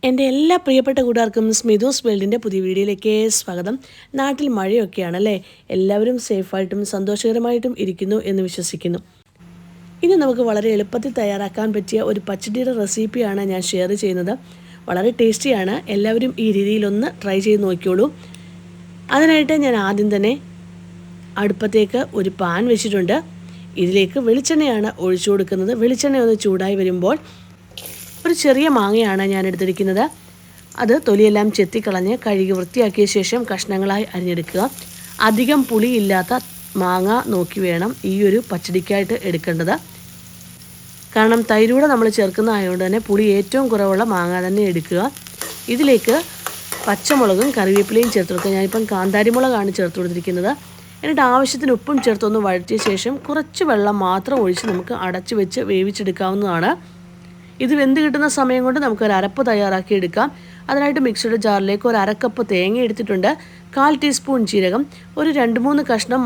എൻ്റെ എല്ലാ പ്രിയപ്പെട്ട കൂട്ടുകാർക്കും സ്മിതൂസ് വേൾഡിൻ്റെ പുതിയ വീഡിയോയിലേക്ക് സ്വാഗതം. നാട്ടിൽ മഴയൊക്കെയാണല്ലേ, എല്ലാവരും സേഫായിട്ടും സന്തോഷകരമായിട്ടും ഇരിക്കുന്നു എന്ന് വിശ്വസിക്കുന്നു. ഇനി നമുക്ക് വളരെ എളുപ്പത്തിൽ തയ്യാറാക്കാൻ പറ്റിയ ഒരു പച്ചടിയുടെ റെസിപ്പിയാണ് ഞാൻ ഷെയർ ചെയ്യുന്നത്. വളരെ ടേസ്റ്റിയാണ്, എല്ലാവരും ഈ രീതിയിലൊന്ന് ട്രൈ ചെയ്ത് നോക്കിയോളൂ. അതിനായിട്ട് ഞാൻ ആദ്യം തന്നെ അടുപ്പത്തേക്ക് ഒരു പാൻ വെച്ചിട്ടുണ്ട്. ഇതിലേക്ക് വെളിച്ചെണ്ണയാണ് ഒഴിച്ചു കൊടുക്കുന്നത്. വെളിച്ചെണ്ണ ഒന്ന് ചൂടായി വരുമ്പോൾ ഒരു ചെറിയ മാങ്ങയാണ് ഞാൻ എടുത്തിരിക്കുന്നത്. അത് തൊലിയെല്ലാം ചെത്തിക്കളഞ്ഞ് കഴുകി വൃത്തിയാക്കിയ ശേഷം കഷ്ണങ്ങളായി അരിഞ്ഞെടുക്കുക. അധികം പുളിയില്ലാത്ത മാങ്ങ നോക്കി വേണം ഈ ഒരു പച്ചടിക്കായിട്ട് എടുക്കേണ്ടത്. കാരണം തൈരൂടെ നമ്മൾ ചേർക്കുന്നതായതുകൊണ്ട് തന്നെ പുളി ഏറ്റവും കുറവുള്ള മാങ്ങ തന്നെ എടുക്കുക. ഇതിലേക്ക് പച്ചമുളകും കറിവേപ്പിലയും ചേർത്ത് കൊടുക്കുക. ഞാനിപ്പം കാന്താരിമുളകാണ് ചേർത്ത് കൊടുത്തിരിക്കുന്നത്. എന്നിട്ട് ആവശ്യത്തിന് ഉപ്പും ചേർത്തൊന്ന് വഴറ്റിയ ശേഷം കുറച്ച് വെള്ളം മാത്രം ഒഴിച്ച് നമുക്ക് അടച്ചു വെച്ച് വേവിച്ചെടുക്കാവുന്നതാണ്. ഇത് വെന്ത് കിട്ടുന്ന സമയം കൊണ്ട് നമുക്കൊരു അരപ്പ് തയ്യാറാക്കി എടുക്കാം. അതിനായിട്ട് മിക്സിയുടെ ജാറിലേക്ക് ഒരു അരക്കപ്പ് തേങ്ങ എടുത്തിട്ടുണ്ട്, 1/4 ടീസ്പൂൺ ജീരകം, ഒരു 2-3 കഷ്ണം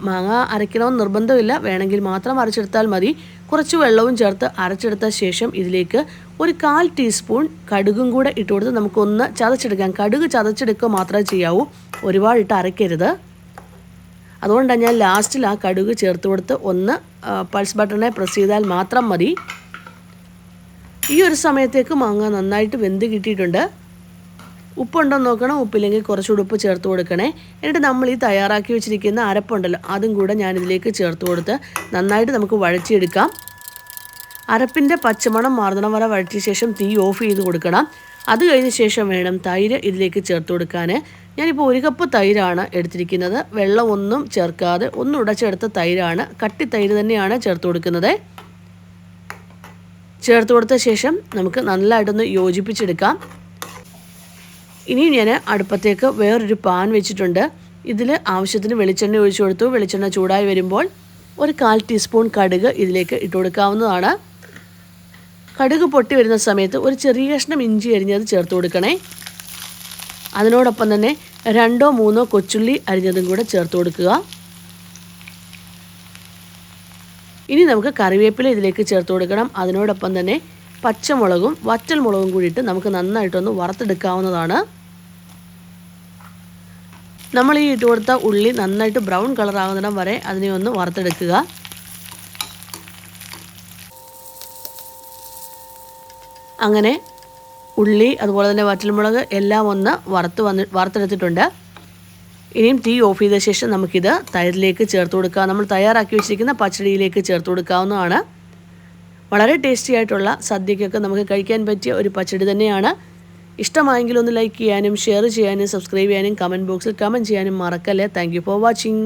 മാങ്ങ അരയ്ക്കണമെന്ന് നിർബന്ധമില്ല, വേണമെങ്കിൽ മാത്രം അരച്ചെടുത്താൽ മതി. കുറച്ച് വെള്ളവും ചേർത്ത് അരച്ചെടുത്ത ശേഷം ഇതിലേക്ക് ഒരു 1/4 ടീസ്പൂൺ കടുകും കൂടെ ഇട്ട് കൊടുത്ത് നമുക്കൊന്ന് ചതച്ചെടുക്കാം. കടുക് ചതച്ചെടുക്കുക മാത്രമേ ചെയ്യാവൂ, ഒരുപാട് ഇട്ട് അരയ്ക്കരുത്. അതുകൊണ്ടാണ് ഞാൻ ലാസ്റ്റിൽ ആ കടുക് ചേർത്ത് കൊടുത്ത് ഒന്ന് പൾസ് ബട്ടണെ പ്രസ് ചെയ്താൽ മാത്രം മതി. ഈ ഒരു സമയത്തേക്ക് മാങ്ങ നന്നായിട്ട് വെന്ത് കിട്ടിയിട്ടുണ്ട്. ഉപ്പുണ്ടോ നോക്കണം, ഉപ്പില്ലെങ്കിൽ കുറച്ചുകൂടി ഉപ്പ് ചേർത്ത് കൊടുക്കണേ. എന്നിട്ട് നമ്മൾ ഈ തയ്യാറാക്കി വെച്ചിരിക്കുന്ന അരപ്പുണ്ടല്ലോ, അതും കൂടെ ഞാനിതിലേക്ക് ചേർത്ത് കൊടുത്ത് നന്നായിട്ട് നമുക്ക് വഴറ്റിയെടുക്കാം. അരപ്പിൻ്റെ പച്ചമണം മാറുന്നിടം വരെ വഴറ്റിയ ശേഷം തീ ഓഫ് ചെയ്ത് കൊടുക്കണം. അത് കഴിഞ്ഞ ശേഷം വേണം തൈര് ഇതിലേക്ക് ചേർത്ത് കൊടുക്കാൻ. ഞാനിപ്പോൾ 1 കപ്പ് തൈരാണ് എടുത്തിരിക്കുന്നത്. വെള്ളമൊന്നും ചേർക്കാതെ ഒന്ന് ഉടച്ചെടുത്ത തൈരാണ്, കട്ടി തൈര് തന്നെയാണ് ചേർത്ത് കൊടുക്കുന്നത്. ചേർത്ത് കൊടുത്ത ശേഷം നമുക്ക് നല്ലതായിട്ടൊന്ന് യോജിപ്പിച്ചെടുക്കാം. ഇനി ഞാൻ അടുപ്പത്തേക്ക് വേറൊരു പാൻ വെച്ചിട്ടുണ്ട്. ഇതിൽ ആവശ്യത്തിന് വെളിച്ചെണ്ണ ഒഴിച്ചു കൊടുത്തു. വെളിച്ചെണ്ണ ചൂടായി വരുമ്പോൾ ഒരു 1/4 ടീസ്പൂൺ കടുക് ഇതിലേക്ക് ഇട്ട് കൊടുക്കാവുന്നതാണ്. കടുക് പൊട്ടി വരുന്ന സമയത്ത് ഒരു ചെറിയ കഷ്ണം ഇഞ്ചി അരിഞ്ഞത് ചേർത്ത് കൊടുക്കണേ. അതിനോടൊപ്പം തന്നെ 2-3 കൊച്ചുള്ളി അരിഞ്ഞതും കൂടെ ചേർത്ത് കൊടുക്കുക. ഇനി നമുക്ക് കറിവേപ്പില ഇതിലേക്ക് ചേർത്ത് കൊടുക്കണം. അതിനോടൊപ്പം തന്നെ പച്ചമുളകും വറ്റൽമുളകും കൂടിയിട്ട് നമുക്ക് നന്നായിട്ടൊന്ന് വറുത്തെടുക്കാവുന്നതാണ്. നമ്മൾ ഈ ഇട്ട് കൊടുത്ത ഉള്ളി നന്നായിട്ട് ബ്രൗൺ കളറാകുന്നിടം വരെ അതിനെ ഒന്ന് വറുത്തെടുക്കുക. അങ്ങനെ ഉള്ളി അതുപോലെ തന്നെ വറ്റൽമുളക് എല്ലാം ഒന്ന് വറുത്തെടുത്തിട്ടുണ്ട്. ഇനിയും തീ ഓഫ് ചെയ്ത ശേഷം നമുക്കിത് തൈരിലേക്ക് ചേർത്ത് കൊടുക്കാം. നമ്മൾ തയ്യാറാക്കി വെച്ചിരിക്കുന്ന പച്ചടിയിലേക്ക് ചേർത്ത് കൊടുക്കാവുന്നതാണ്. വളരെ ടേസ്റ്റി ആയിട്ടുള്ള സദ്യക്കൊക്കെ നമുക്ക് കഴിക്കാൻ പറ്റിയ ഒരു പച്ചടി തന്നെയാണ്. ഇഷ്ടമായെങ്കിൽ ഒന്ന് ലൈക്ക് ചെയ്യാനും ഷെയർ ചെയ്യാനും സബ്സ്ക്രൈബ് ചെയ്യാനും കമൻറ്റ് ബോക്സിൽ കമൻറ്റ് ചെയ്യാനും മറക്കല്ലേ. Thank you for watching.